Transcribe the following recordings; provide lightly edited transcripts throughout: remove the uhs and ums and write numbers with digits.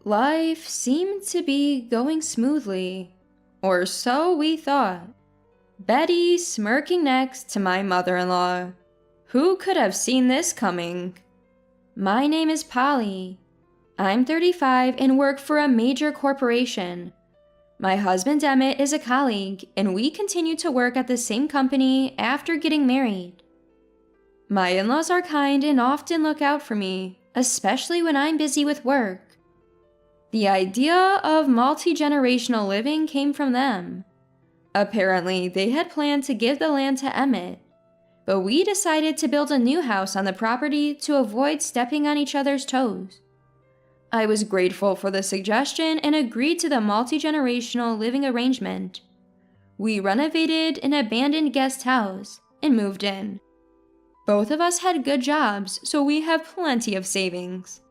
Life seemed to be going smoothly, or so we thought. Betty smirking next to my mother-in-law. Who could have seen this coming? My name is Polly. I'm 35 and work for a major corporation. My husband Emmett is a colleague, and we continue to work at the same company after getting married. My in-laws are kind and often look out for me, especially when I'm busy with work. The idea of multi-generational living came from them. Apparently, they had planned to give the land to Emmett, but we decided to build a new house on the property to avoid stepping on each other's toes. I was grateful for the suggestion and agreed to the multi-generational living arrangement. We renovated an abandoned guest house and moved in. Both of us had good jobs, so we have plenty of savings.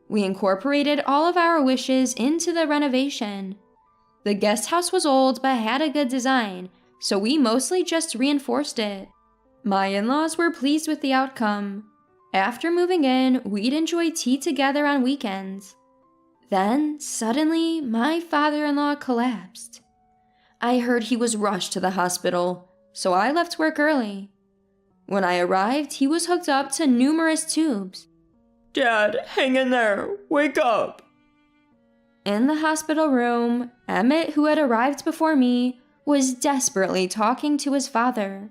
We incorporated all of our wishes into the renovation. The guest house was old but had a good design, so we mostly just reinforced it. My in-laws were pleased with the outcome. After moving in, we'd enjoy tea together on weekends. Then, suddenly, my father-in-law collapsed. I heard he was rushed to the hospital, so I left work early. When I arrived, he was hooked up to numerous tubes. Dad, hang in there. Wake up. In the hospital room, Emmett, who had arrived before me, was desperately talking to his father.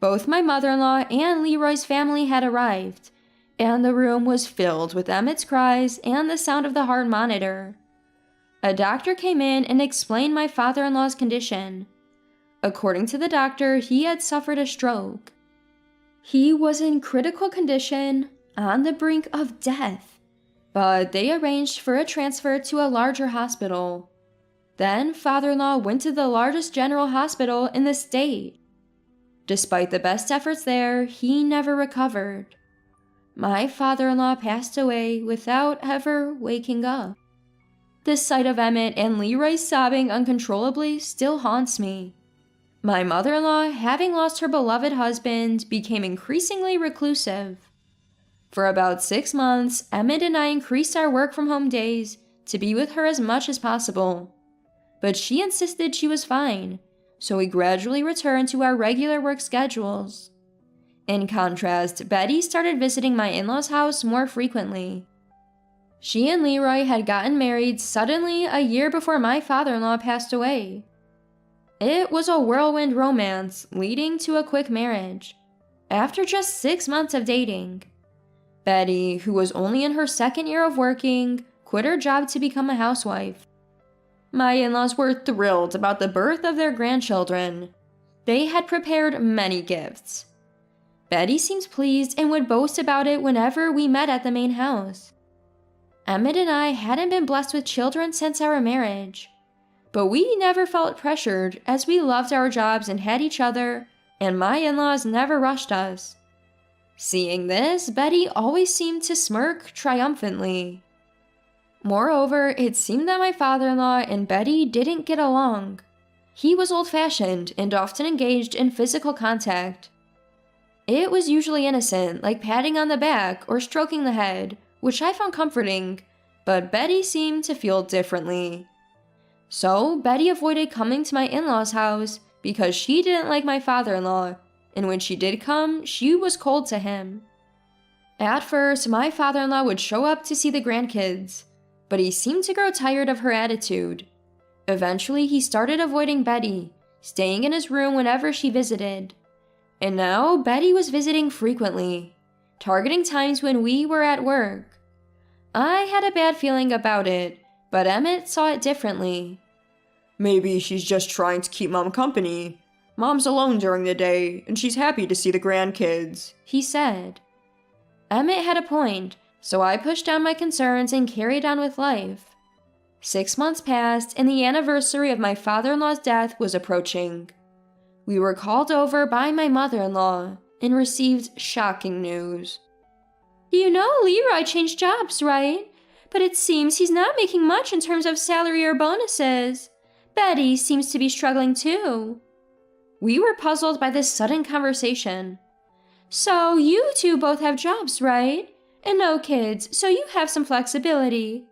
Both my mother-in-law and Leroy's family had arrived, and the room was filled with Emmett's cries and the sound of the heart monitor. A doctor came in and explained my father-in-law's condition. According to the doctor, he had suffered a stroke. He was in critical condition, on the brink of death, but they arranged for a transfer to a larger hospital. Then father-in-law went to the largest general hospital in the state. Despite the best efforts there, he never recovered. My father-in-law passed away without ever waking up. The sight of Emmett and Leroy sobbing uncontrollably still haunts me. My mother-in-law, having lost her beloved husband, became increasingly reclusive. For about 6 months, Emmett and I increased our work-from-home days to be with her as much as possible. But she insisted she was fine, so we gradually returned to our regular work schedules. In contrast, Betty started visiting my in-laws' house more frequently. She and Leroy had gotten married suddenly a year before my father-in-law passed away. It was a whirlwind romance leading to a quick marriage. After just 6 months of dating, Betty, who was only in her 2nd year of working, quit her job to become a housewife. My in-laws were thrilled about the birth of their grandchildren. They had prepared many gifts. Betty seemed pleased and would boast about it whenever we met at the main house. Emmett and I hadn't been blessed with children since our marriage, but we never felt pressured as we loved our jobs and had each other, and my in-laws never rushed us. Seeing this, Betty always seemed to smirk triumphantly. Moreover, it seemed that my father-in-law and Betty didn't get along. He was old-fashioned and often engaged in physical contact. It was usually innocent, like patting on the back or stroking the head, which I found comforting, but Betty seemed to feel differently. So, Betty avoided coming to my in-laws' house because she didn't like my father-in-law, and when she did come, she was cold to him. At first, my father-in-law would show up to see the grandkids, but he seemed to grow tired of her attitude. Eventually, he started avoiding Betty, staying in his room whenever she visited. And now, Betty was visiting frequently, targeting times when we were at work. I had a bad feeling about it, but Emmett saw it differently. Maybe she's just trying to keep Mom company. Mom's alone during the day, and she's happy to see the grandkids, he said. Emmett had a point, so I pushed down my concerns and carried on with life. 6 months passed, and the anniversary of my father-in-law's death was approaching. We were called over by my mother-in-law and received shocking news. You know Leroy changed jobs, right? But it seems he's not making much in terms of salary or bonuses. Betty seems to be struggling too. We were puzzled by this sudden conversation. So you two both have jobs, right? And no kids, so you have some flexibility.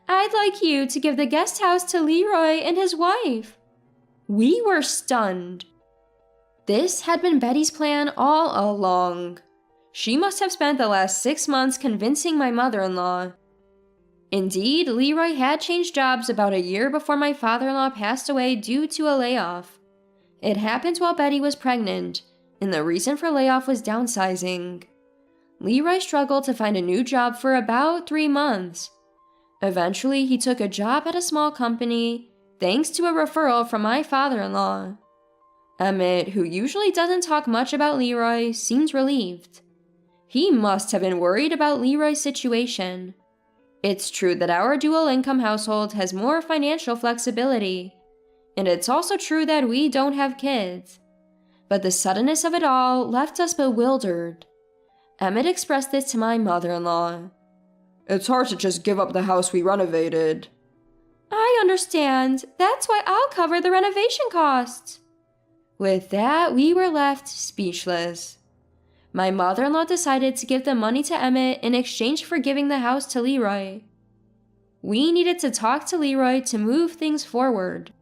I'd like you to give the guest house to Leroy and his wife." We were stunned. This had been Betty's plan all along. She must have spent the last 6 months convincing my mother-in-law. Indeed, Leroy had changed jobs about a year before my father-in-law passed away due to a layoff. It happened while Betty was pregnant, and the reason for layoff was downsizing. Leroy struggled to find a new job for about 3 months. Eventually, he took a job at a small company, thanks to a referral from my father-in-law. Emmett, who usually doesn't talk much about Leroy, seemed relieved. He must have been worried about Leroy's situation. It's true that our dual-income household has more financial flexibility, and it's also true that we don't have kids. But the suddenness of it all left us bewildered. Emmett expressed this to my mother-in-law. "It's hard to just give up the house we renovated." "I understand. That's why I'll cover the renovation costs." With that, we were left speechless. My mother-in-law decided to give the money to Emmett in exchange for giving the house to Leroy. We needed to talk to Leroy to move things forward.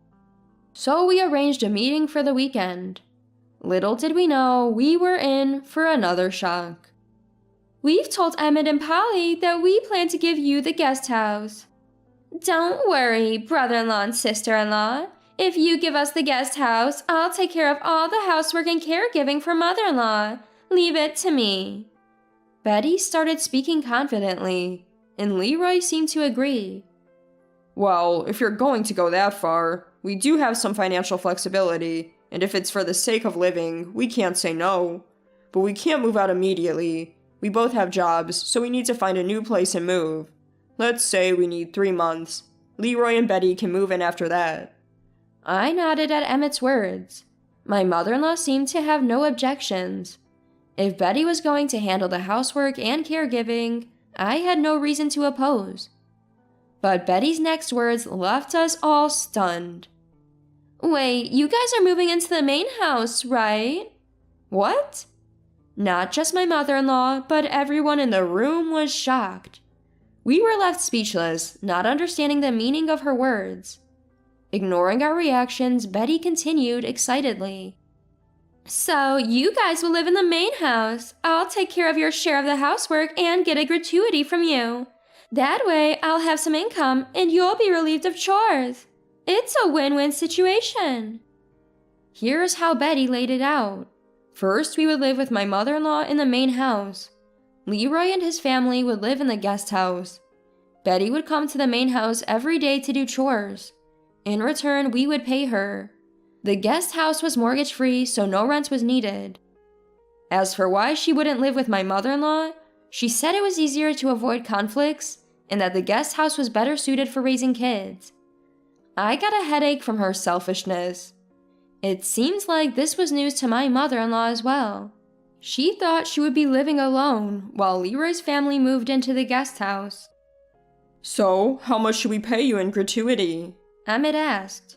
So we arranged a meeting for the weekend. Little did we know, we were in for another shock. "We've told Emmett and Polly that we plan to give you the guest house." "Don't worry, brother-in-law and sister-in-law. If you give us the guest house, I'll take care of all the housework and caregiving for mother-in-law. Leave it to me." Betty started speaking confidently, and Leroy seemed to agree. "Well, if you're going to go that far, we do have some financial flexibility, and if it's for the sake of living, we can't say no. But we can't move out immediately. We both have jobs, so we need to find a new place and move. Let's say we need 3 months. Leroy and Betty can move in after that." I nodded at Emmett's words. My mother-in-law seemed to have no objections. If Betty was going to handle the housework and caregiving, I had no reason to oppose. But Betty's next words left us all stunned. "Wait, you guys are moving into the main house, right?" "What?" Not just my mother-in-law, but everyone in the room was shocked. We were left speechless, not understanding the meaning of her words. Ignoring our reactions, Betty continued excitedly. "So, you guys will live in the main house. I'll take care of your share of the housework and get a gratuity from you. That way, I'll have some income and you'll be relieved of chores. It's a win-win situation." Here's how Betty laid it out. First, we would live with my mother-in-law in the main house. Leroy and his family would live in the guest house. Betty would come to the main house every day to do chores. In return, we would pay her. The guest house was mortgage-free, so no rent was needed. As for why she wouldn't live with my mother-in-law, she said it was easier to avoid conflicts and that the guest house was better suited for raising kids. I got a headache from her selfishness. It seems like this was news to my mother-in-law as well. She thought she would be living alone while Leroy's family moved into the guest house. "So, how much should we pay you in gratuity?" Emmett asked.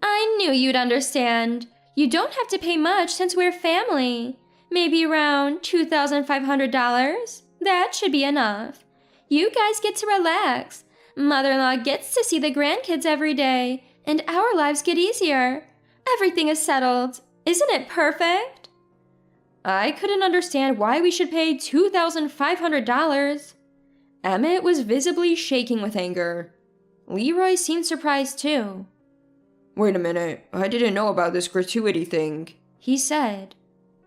"I knew you'd understand. You don't have to pay much since we're family. Maybe around $2,500. That should be enough. You guys get to relax. Mother-in-law gets to see the grandkids every day, and our lives get easier. Everything is settled. Isn't it perfect?" I couldn't understand why we should pay $2,500. Emmett was visibly shaking with anger. Leroy seemed surprised too. "Wait a minute, I didn't know about this gratuity thing," he said.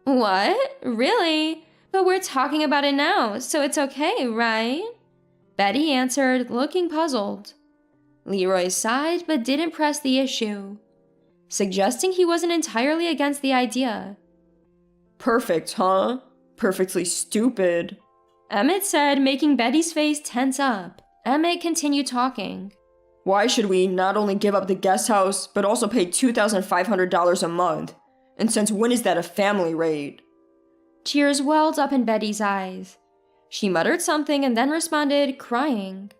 "What? Really? But we're talking about it now, so it's okay, right?" Betty answered, looking puzzled. Leroy sighed but didn't press the issue, suggesting he wasn't entirely against the idea. "Perfect, huh? Perfectly stupid," Emmett said, making Betty's face tense up. Emmett continued talking. "Why should we not only give up the guest house, but also pay $2,500 a month? And since when is that a family rate?" Tears welled up in Betty's eyes. She muttered something and then responded, crying.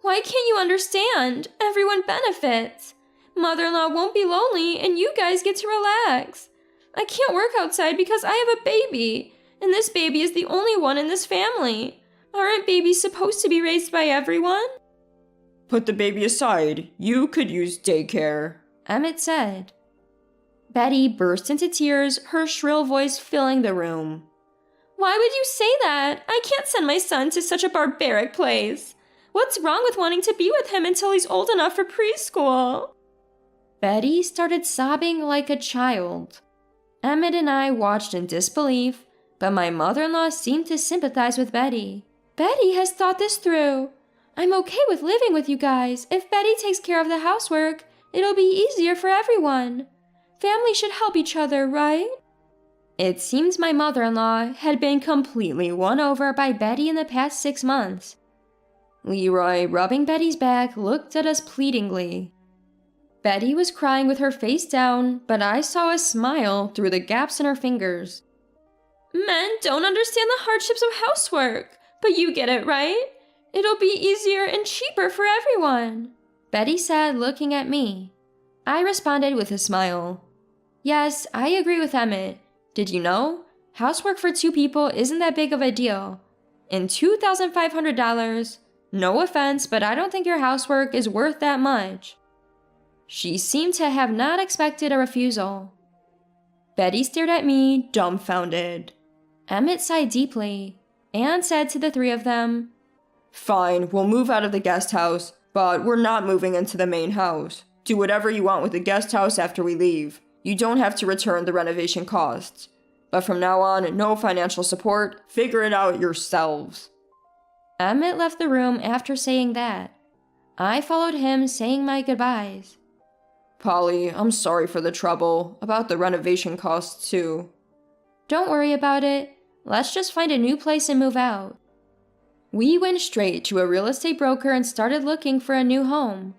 "Why can't you understand? Everyone benefits. Mother-in-law won't be lonely and you guys get to relax. I can't work outside because I have a baby, and this baby is the only one in this family. Aren't babies supposed to be raised by everyone?" Put the baby aside. You could use daycare, Emmett said. Betty burst into tears, her shrill voice filling the room. Why would you say that? I can't send my son to such a barbaric place. What's wrong with wanting to be with him until he's old enough for preschool? Betty started sobbing like a child. Emmett and I watched in disbelief, but my mother-in-law seemed to sympathize with Betty. Betty has thought this through. I'm okay with living with you guys. If Betty takes care of the housework, it'll be easier for everyone. Family should help each other, right? It seems my mother-in-law had been completely won over by Betty in the past 6 months. Leroy, rubbing Betty's back, looked at us pleadingly. Betty was crying with her face down, but I saw a smile through the gaps in her fingers. Men don't understand the hardships of housework, but you get it, right? It'll be easier and cheaper for everyone, Betty said, looking at me. I responded with a smile. Yes, I agree with Emmett. Did you know? Housework for 2 people isn't that big of a deal. And $2,500, no offense, but I don't think your housework is worth that much. She seemed to have not expected a refusal. Betty stared at me, dumbfounded. Emmett sighed deeply and said to the 3 of them, Fine, we'll move out of the guest house, but we're not moving into the main house. Do whatever you want with the guest house after we leave. You don't have to return the renovation costs. But from now on, no financial support. Figure it out yourselves. Emmett left the room after saying that. I followed him, saying my goodbyes. Polly, I'm sorry for the trouble. About the renovation costs, too. Don't worry about it. Let's just find a new place and move out. We went straight to a real estate broker and started looking for a new home.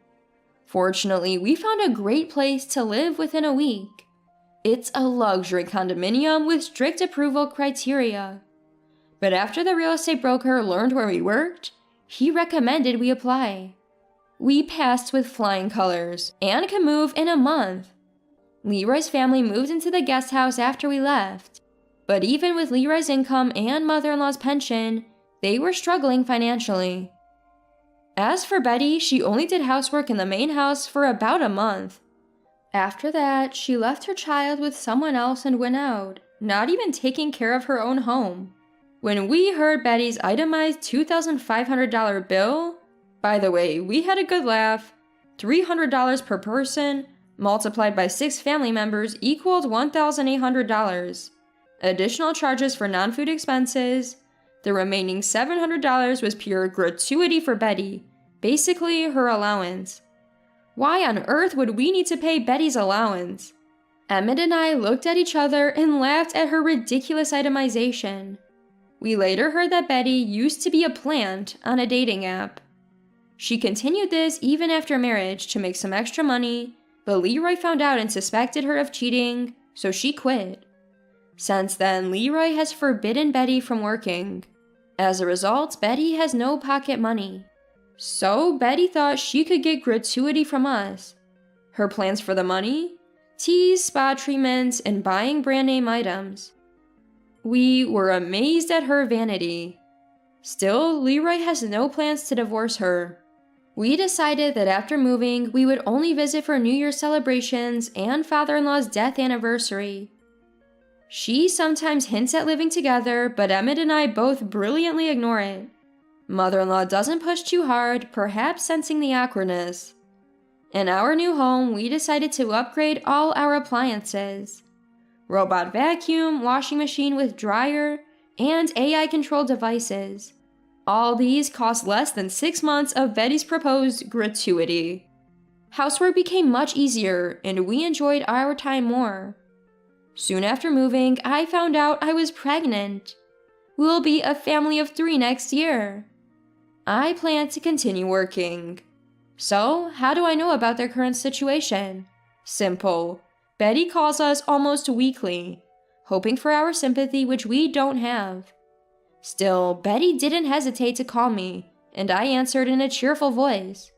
Fortunately, we found a great place to live within a week. It's a luxury condominium with strict approval criteria. But after the real estate broker learned where we worked, he recommended we apply. We passed with flying colors and could move in a month. Leroy's family moved into the guest house after we left. But even with Leroy's income and mother-in-law's pension, they were struggling financially. As for Betty, she only did housework in the main house for about a month. After that, she left her child with someone else and went out, not even taking care of her own home. When we heard Betty's itemized $2,500 bill, by the way, we had a good laugh. $300 per person, multiplied by 6 family members, equaled $1,800. Additional charges for non-food expenses. The remaining $700 was pure gratuity for Betty, basically her allowance. Why on earth would we need to pay Betty's allowance? Emmett and I looked at each other and laughed at her ridiculous itemization. We later heard that Betty used to be a plant on a dating app. She continued this even after marriage to make some extra money, but Leroy found out and suspected her of cheating, so she quit. Since then, Leroy has forbidden Betty from working. As a result, Betty has no pocket money. So Betty thought she could get gratuity from us. Her plans for the money? Teas, spa treatments, and buying brand name items. We were amazed at her vanity. Still, Leroy has no plans to divorce her. We decided that after moving, we would only visit for New Year's celebrations and father-in-law's death anniversary. She sometimes hints at living together, but Emmett and I both brilliantly ignore it. Mother-in-law doesn't push too hard, perhaps sensing the awkwardness. In our new home, we decided to upgrade all our appliances. Robot vacuum, washing machine with dryer, and AI-controlled devices. All these cost less than 6 months of Betty's proposed gratuity. Housework became much easier, and we enjoyed our time more. Soon after moving, I found out I was pregnant. We'll be a family of 3 next year. I plan to continue working. So, how do I know about their current situation? Simple. Betty calls us almost weekly, hoping for our sympathy, which we don't have. Still, Betty didn't hesitate to call me, and I answered in a cheerful voice.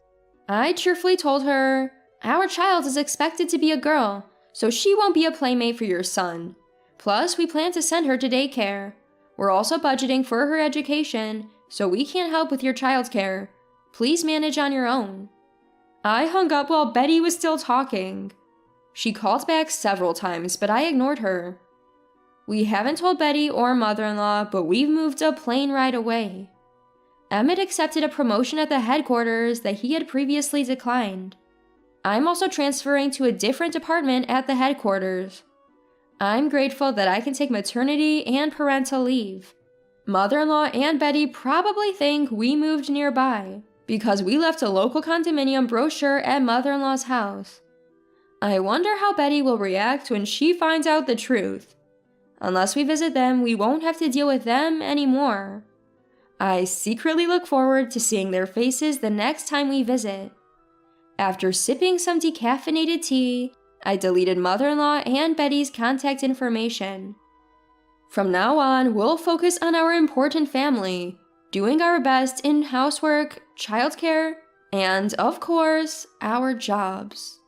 I cheerfully told her, "Our child is expected to be a girl, so she won't be a playmate for your son. Plus, we plan to send her to daycare. We're also budgeting for her education, so we can't help with your childcare. Please manage on your own." I hung up while Betty was still talking. She called back several times, but I ignored her. We haven't told Betty or mother-in-law, but we've moved a plane ride away. Emmett accepted a promotion at the headquarters that he had previously declined. I'm also transferring to a different department at the headquarters. I'm grateful that I can take maternity and parental leave. Mother-in-law and Betty probably think we moved nearby because we left a local condominium brochure at mother-in-law's house. I wonder how Betty will react when she finds out the truth. Unless we visit them, we won't have to deal with them anymore. I secretly look forward to seeing their faces the next time we visit. After sipping some decaffeinated tea, I deleted mother-in-law and Betty's contact information. From now on, we'll focus on our important family, doing our best in housework, childcare, and, of course, our jobs.